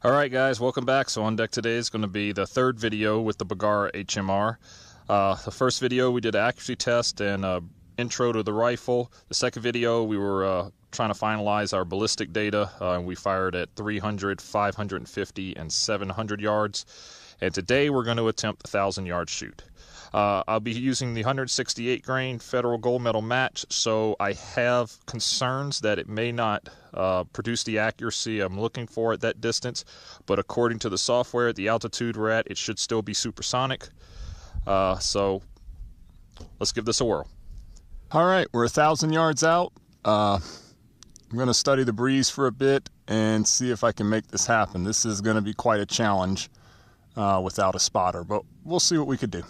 Alright guys, welcome back. So on deck today is going to be the third video with the Bergara HMR. The first video we did an accuracy test and intro to the rifle. The second video we were trying to finalize our ballistic data. We fired at 300, 550, and 700 yards. And today we're going to attempt a 1,000-yard shoot. I'll be using the 168 grain federal gold medal match, so I have concerns that it may not produce the accuracy I'm looking for at that distance, but according to the software at the altitude we're at, it should still be supersonic. So let's give this a whirl. All right, we're 1,000 yards out. I'm going to study the breeze for a bit and see if I can make this happen. This is going to be quite a challenge without a spotter, but we'll see what we could do.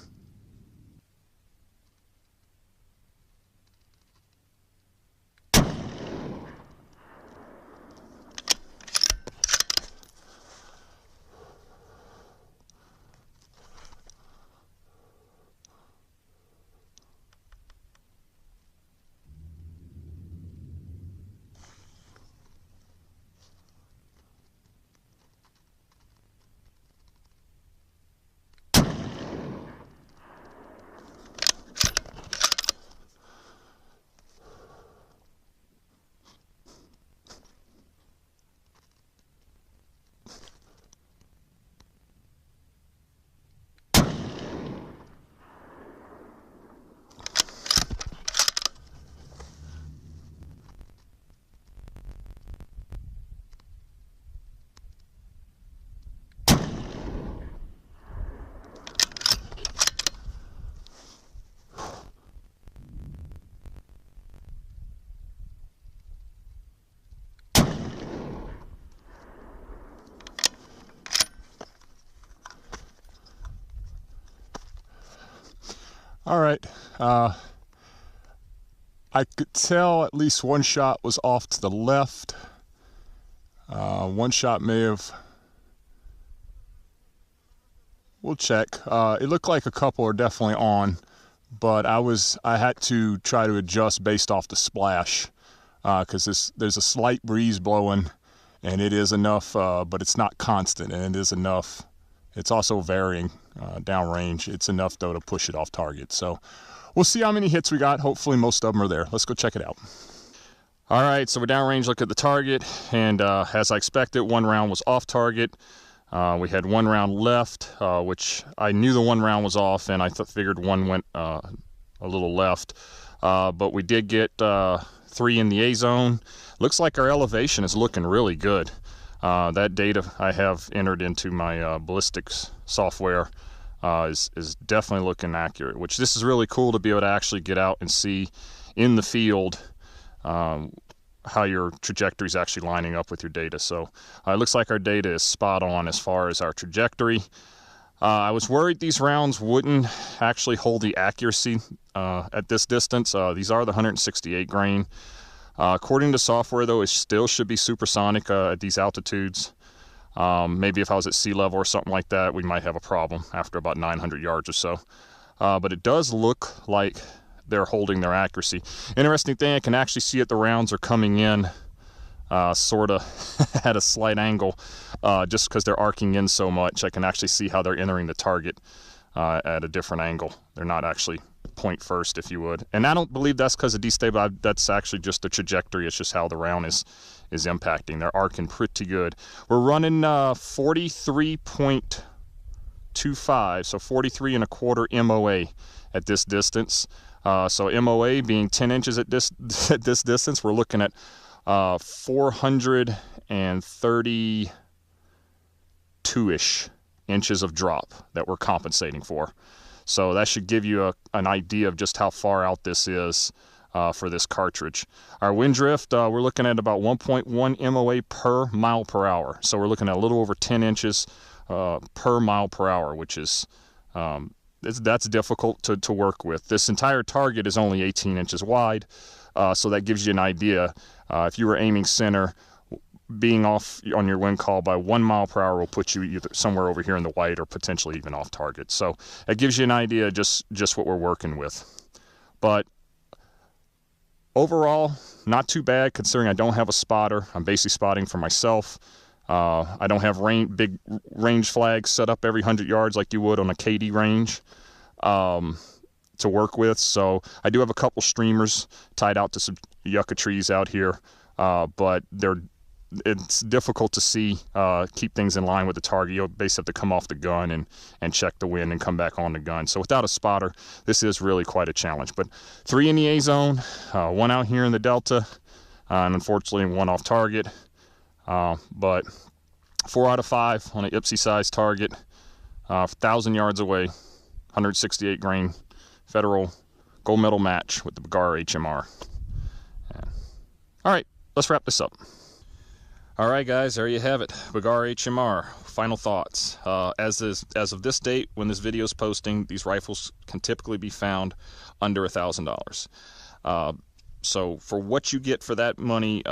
All right, I could tell at least one shot was off to the left. One shot may have, we'll check. It looked like a couple are definitely on, but I had to try to adjust based off the splash because there's a slight breeze blowing and it is enough, but it's not constant, and it is enough. It's also varying downrange. It's enough, though, to push it off target. So we'll see how many hits we got. Hopefully most of them are there. Let's go check it out. All right, so we're downrange, look at the target, and as I expected, one round was off target. We had one round left, which I knew the one round was off, and I figured one went a little left. But we did get 3 in the A zone. Looks like our elevation is looking really good. That data I have entered into my ballistics software is definitely looking accurate, which this is really cool to be able to actually get out and see in the field how your trajectory is actually lining up with your data. So it looks like our data is spot on as far as our trajectory. I was worried these rounds wouldn't actually hold the accuracy at this distance. These are the 168 grain. According to software, though, it still should be supersonic at these altitudes. Maybe if I was at sea level or something like that, we might have a problem after about 900 yards or so. But it does look like they're holding their accuracy. Interesting thing, I can actually see it, the rounds are coming in sort of at a slight angle just because they're arcing in so much. I can actually see how they're entering the target at a different angle. They're not actually point first, if you would. And I don't believe that's because of destabilization. That's actually just the trajectory. It's just how the round is impacting. They're arcing pretty good. We're running 43.25, so 43 and a quarter MOA at this distance. So MOA being 10 inches at this distance, we're looking at 432-ish inches of drop that we're compensating for. So that should give you an idea of just how far out this is for this cartridge. Our wind drift, we're looking at about 1.1 MOA per mile per hour. So we're looking at a little over 10 inches per mile per hour, which is that's difficult to work with. This entire target is only 18 inches wide, so that gives you an idea. If you were aiming center, being off on your wind call by 1 mile per hour will put you either somewhere over here in the white or potentially even off target. So it gives you an idea just what we're working with. But overall, not too bad considering I don't have a spotter. I'm basically spotting for myself. I don't have big range flags set up every 100 yards like you would on a KD range to work with. So I do have a couple streamers tied out to some yucca trees out here, but it's difficult to see, keep things in line with the target. You'll basically have to come off the gun and check the wind and come back on the gun. So without a spotter, this is really quite a challenge. But 3 in the A zone, 1 out here in the Delta, and unfortunately 1 off target. But 4 out of 5 on an IPSI-sized target, 1,000 yards away, 168 grain federal gold medal match with the Bergara HMR. Yeah. All right, let's wrap this up. All right, guys, there you have it. Bergara HMR. Final thoughts. As of this date, when this video is posting, these rifles can typically be found under $1,000. So for what you get for that money,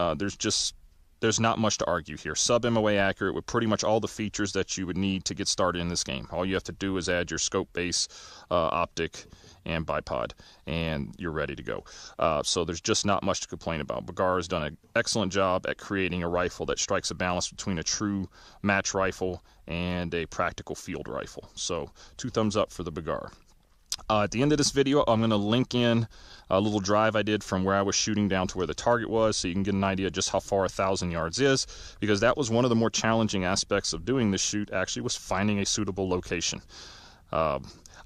there's not much to argue here. Sub-MOA accurate with pretty much all the features that you would need to get started in this game. All you have to do is add your scope base, optic, and bipod, and you're ready to go. So there's just not much to complain about. Bergara has done an excellent job at creating a rifle that strikes a balance between a true match rifle and a practical field rifle. So 2 thumbs up for the Bergara. At the end of this video, I'm going to link in a little drive I did from where I was shooting down to where the target was, so you can get an idea just how far 1,000 yards is, because that was one of the more challenging aspects of doing this shoot, actually, was finding a suitable location.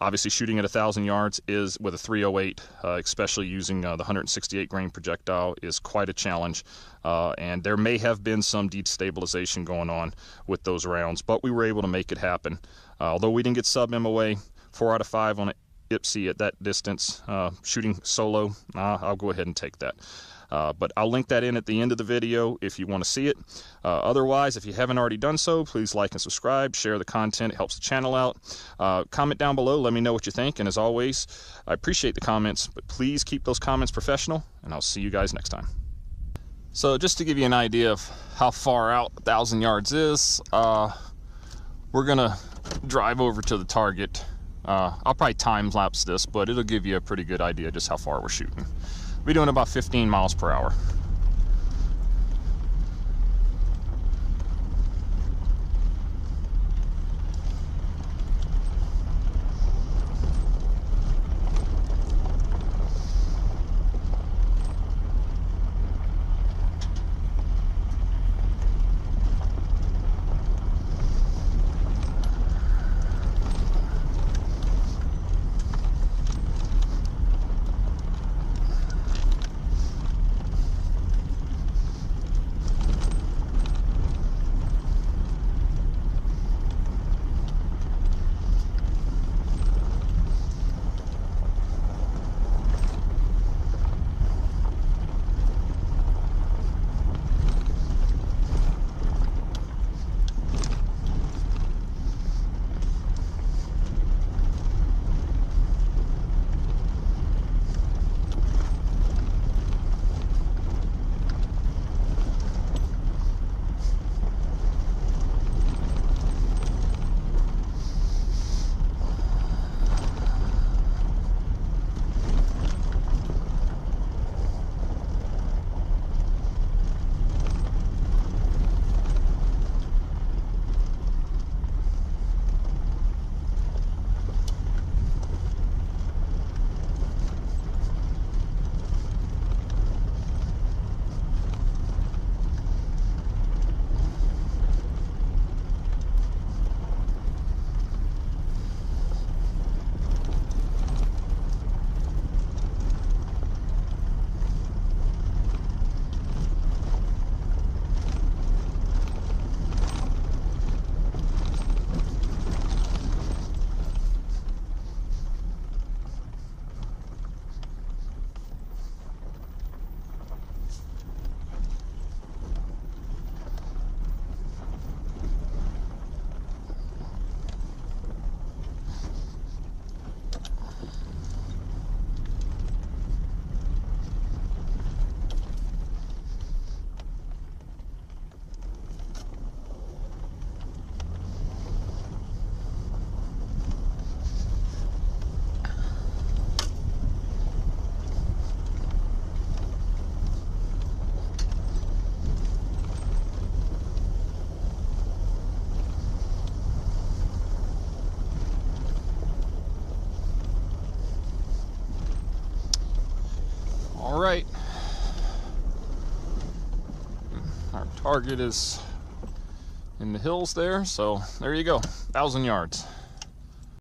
Obviously, shooting at 1,000 yards is with a 308, especially using the 168 grain projectile, is quite a challenge. And there may have been some destabilization going on with those rounds, but we were able to make it happen. Although we didn't get sub-MOA, 4 out of 5 on it. IPSI at that distance, shooting solo, I'll go ahead and take that. But I'll link that in at the end of the video if you want to see it. Otherwise, if you haven't already done so, please like and subscribe, share the content, it helps the channel out. Comment down below, let me know what you think, and as always, I appreciate the comments, but please keep those comments professional, and I'll see you guys next time. So just to give you an idea of how far out 1,000 yards is, we're gonna drive over to the target. I'll probably time lapse this, but it'll give you a pretty good idea just how far we're shooting. We're doing about 15 miles per hour. All right. Our target is in the hills there, so there you go, 1,000 yards.